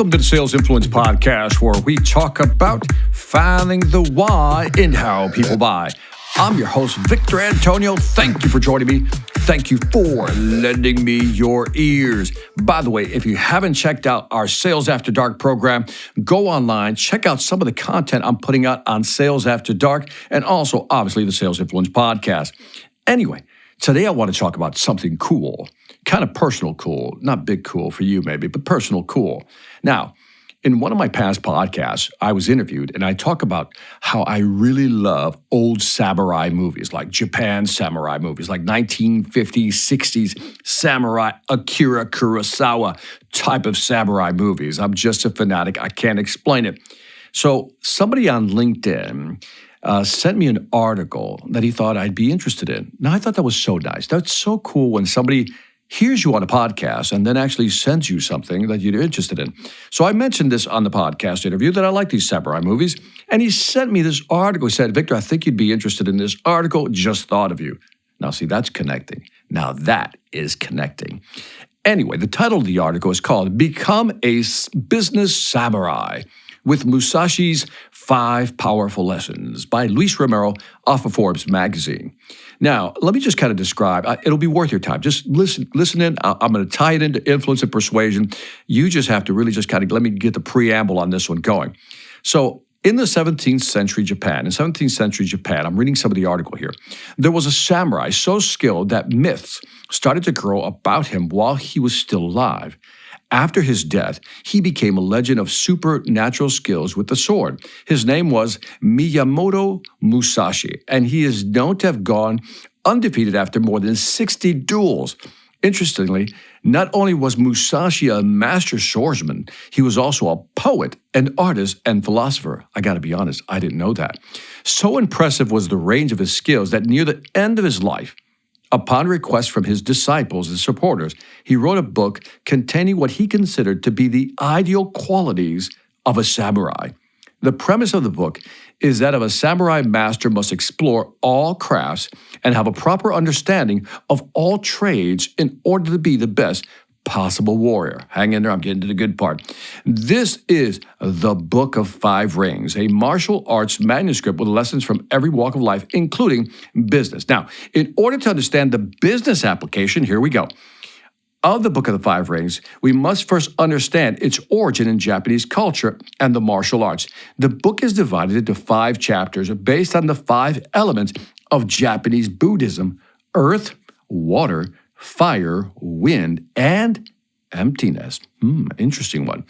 Welcome to the Sales Influence Podcast, where we talk about finding the why in how people buy. I'm your host, Victor Antonio. Thank you for joining me. Thank you for lending me your ears. By the way, if you haven't checked out our Sales After Dark program, go online, check out some of the content I'm putting out on Sales After Dark, and also, obviously, the Sales Influence Podcast. Anyway, today I want to talk about something cool, kind of personal cool, not big cool for you maybe, but personal cool. Now, in one of my past podcasts, I was interviewed and I talk about how I really love old samurai movies, like Japan samurai movies, like 1950s, 60s samurai, Akira Kurosawa type of samurai movies. I'm just a fanatic. I can't explain it. So somebody on LinkedIn sent me an article that he thought I'd be interested in. Now, I thought that was so nice. That's so cool when somebody hears you on a podcast and then actually sends you something that you're interested in. So I mentioned this on the podcast interview that I like these samurai movies, and he sent me this article. He said, Victor, I think you'd be interested in this article. Just thought of you. Now, see, that's connecting. Now, that is connecting. Anyway, the title of the article is called Become a Business Samurai with Musashi's 5 Powerful Lessons by Luis Romero off of Forbes magazine. Now, let me just kind of describe. It'll be worth your time. Just listen in. I'm going to tie it into influence and persuasion. You just have to really just kind of let me get the preamble on this one going. So in the 17th century Japan, I'm reading some of the article here, there was a samurai so skilled that myths started to grow about him while he was still alive. After his death, he became a legend of supernatural skills with the sword. His name was Miyamoto Musashi, and he is known to have gone undefeated after more than 60 duels. Interestingly, not only was Musashi a master swordsman, he was also a poet, an artist, and philosopher. I got to be honest, I didn't know that. So impressive was the range of his skills that near the end of his life, upon request from his disciples and supporters, he wrote a book containing what he considered to be the ideal qualities of a samurai. The premise of the book is that a samurai master must explore all crafts and have a proper understanding of all trades in order to be the best possible warrior. Hang in there, I'm getting to the good part. This is the Book of 5 Rings, a martial arts manuscript with lessons from every walk of life, including business. Now, in order to understand the business application, here we go. Of the Book of the 5 Rings, we must first understand its origin in Japanese culture and the martial arts. The book is divided into 5 chapters based on the 5 elements of Japanese Buddhism: earth, water, fire, wind, and emptiness. Interesting one.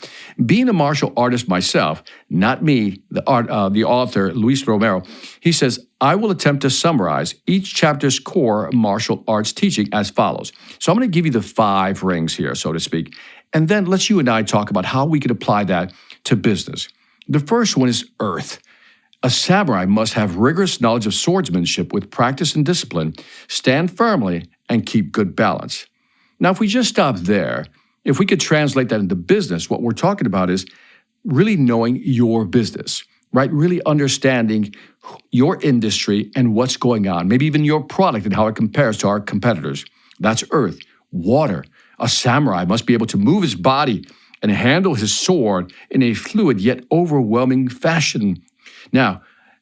Being a martial artist myself, not me, the author, Luis Romero, he says, I will attempt to summarize each chapter's core martial arts teaching as follows. So I'm going to give you the 5 rings here, so to speak, and then let's you and I talk about how we could apply that to business. The first one is earth. A samurai must have rigorous knowledge of swordsmanship with practice and discipline, stand firmly, and keep good balance. Now, if we just stop there, if we could translate that into business, what we're talking about is really knowing your business, right? Really understanding your industry and what's going on, maybe even your product and how it compares to our competitors. That's earth. Water. A samurai must be able to move his body and handle his sword in a fluid yet overwhelming fashion. Now,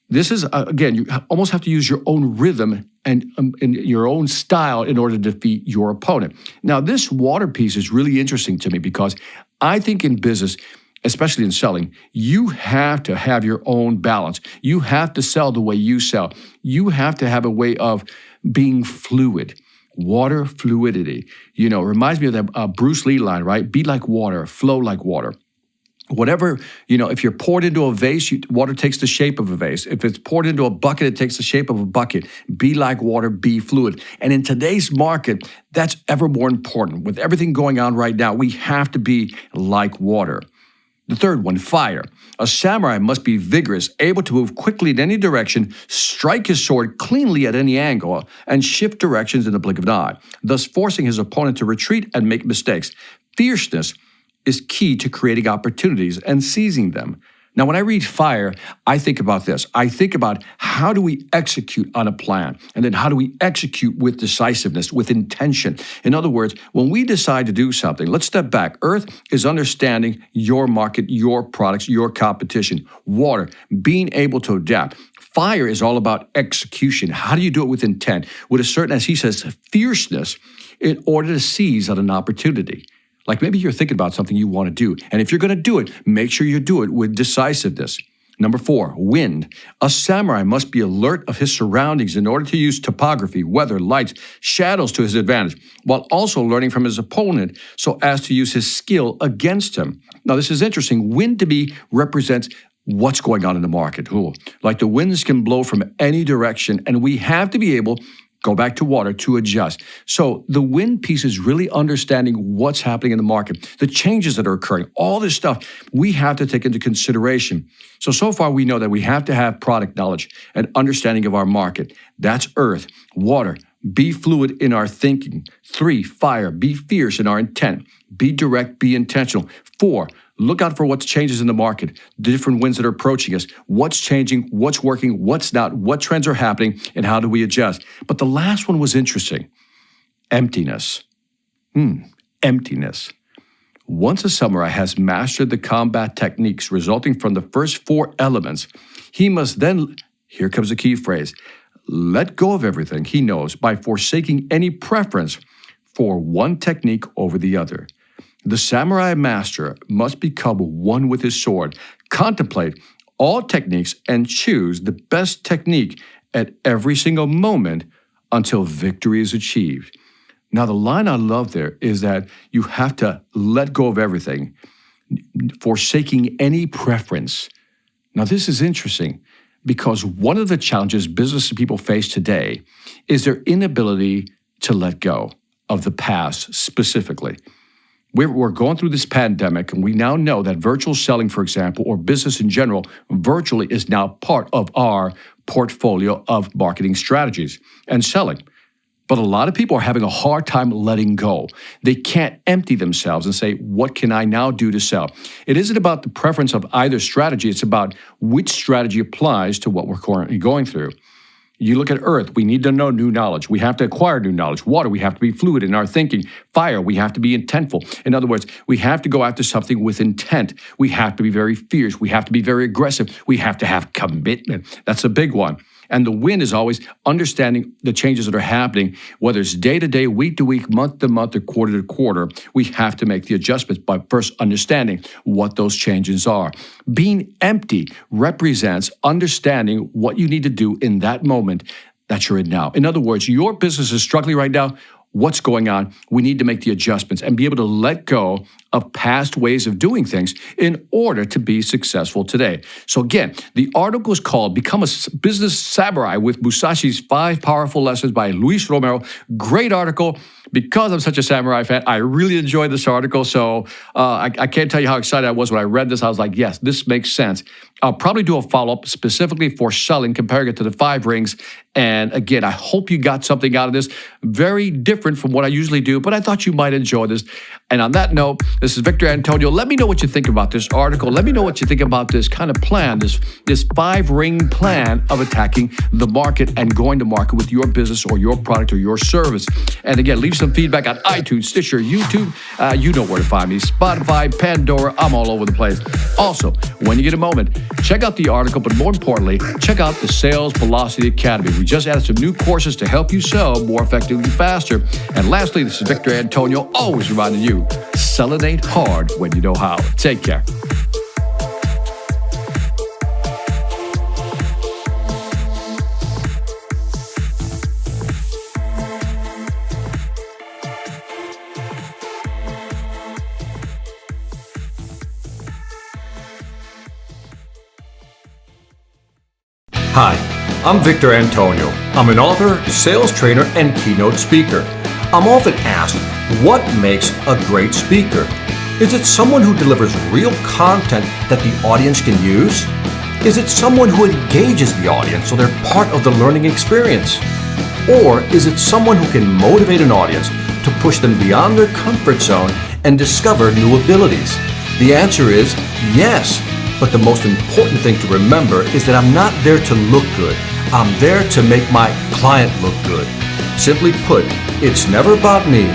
this is, again, you almost have to use your own rhythm and your own style in order to defeat your opponent. Now, this water piece is really interesting to me because I think in business, especially in selling, you have to have your own balance. You have to sell the way you sell. You have to have a way of being fluid. Water fluidity. You know, reminds me of that Bruce Lee line, right? Be like water, flow like water. Whatever, if you're poured into a vase, water takes the shape of a vase. If it's poured into a bucket, it takes the shape of a bucket. Be like water, be fluid. And in today's market, that's ever more important. With everything going on right now, we have to be like water. The third one, fire. A samurai must be vigorous, able to move quickly in any direction, strike his sword cleanly at any angle, and shift directions in the blink of an eye, thus forcing his opponent to retreat and make mistakes. Fierceness is key to creating opportunities and seizing them. Now, when I read fire, I think about this. I think about how do we execute on a plan? And then how do we execute with decisiveness, with intention? In other words, when we decide to do something, let's step back. Earth is understanding your market, your products, your competition. Water, being able to adapt. Fire is all about execution. How do you do it with intent? With a certain, as he says, fierceness in order to seize on an opportunity. Like maybe you're thinking about something you want to do. And if you're going to do it, make sure you do it with decisiveness. Number 4, wind. A samurai must be alert of his surroundings in order to use topography, weather, lights, shadows to his advantage, while also learning from his opponent so as to use his skill against him. Now, this is interesting. Wind to me represents what's going on in the market. Ooh, like the winds can blow from any direction, and we have to be able go back to water to adjust. So the wind piece is really understanding what's happening in the market, the changes that are occurring, all this stuff we have to take into consideration. So far we know that we have to have product knowledge and understanding of our market. That's earth, water, be fluid in our thinking. 3, fire, be fierce in our intent. Be direct, be intentional. 4, look out for what changes in the market, the different winds that are approaching us, what's changing, what's working, what's not, what trends are happening, and how do we adjust. But the last one was interesting. Emptiness. Emptiness. Once a samurai has mastered the combat techniques resulting from the first 4 elements, he must then, here comes the key phrase, let go of everything he knows by forsaking any preference for one technique over the other. The samurai master must become one with his sword, contemplate all techniques, and choose the best technique at every single moment until victory is achieved. Now, the line I love there is that you have to let go of everything, forsaking any preference. Now, this is interesting because one of the challenges business people face today is their inability to let go of the past specifically. We're going through this pandemic, and we now know that virtual selling, for example, or business in general, virtually is now part of our portfolio of marketing strategies and selling. But a lot of people are having a hard time letting go. They can't empty themselves and say, what can I now do to sell? It isn't about the preference of either strategy. It's about which strategy applies to what we're currently going through. You look at earth, we need to know new knowledge. We have to acquire new knowledge. Water, we have to be fluid in our thinking. Fire, we have to be intentful. In other words, we have to go after something with intent. We have to be very fierce. We have to be very aggressive. We have to have commitment. That's a big one. And the win is always understanding the changes that are happening, whether it's day to day, week to week, month to month, or quarter to quarter. We have to make the adjustments by first understanding what those changes are. Being empty represents understanding what you need to do in that moment that you're in now. In other words, your business is struggling right now. What's going on? We need to make the adjustments and be able to let go of past ways of doing things in order to be successful today. So again, the article is called Become a Business Samurai with Musashi's 5 Powerful Lessons by Luis Romero. Great article. Because I'm such a samurai fan, I really enjoyed this article. So I can't tell you how excited I was when I read this. I was like, yes, this makes sense. I'll probably do a follow-up specifically for selling, comparing it to the 5 rings. And again, I hope you got something out of this. Very different from what I usually do, but I thought you might enjoy this. And on that note, this is Victor Antonio. Let me know what you think about this article. Let me know what you think about this kind of plan, this 5-ring plan of attacking the market and going to market with your business or your product or your service. And again, leave some feedback on iTunes, Stitcher, YouTube. You know where to find me. Spotify, Pandora, I'm all over the place. Also, when you get a moment, check out the article, but more importantly, check out the Sales Velocity Academy. We just added some new courses to help you sell more effectively faster. And lastly, this is Victor Antonio, always reminding you, selling ain't hard when you know how. Take care. Hi, I'm Victor Antonio. I'm an author, sales trainer, and keynote speaker. I'm often asked, what makes a great speaker? Is it someone who delivers real content that the audience can use? Is it someone who engages the audience so they're part of the learning experience? Or is it someone who can motivate an audience to push them beyond their comfort zone and discover new abilities? The answer is yes. But the most important thing to remember is that I'm not there to look good. I'm there to make my client look good. Simply put, it's never about me,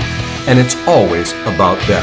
and it's always about them.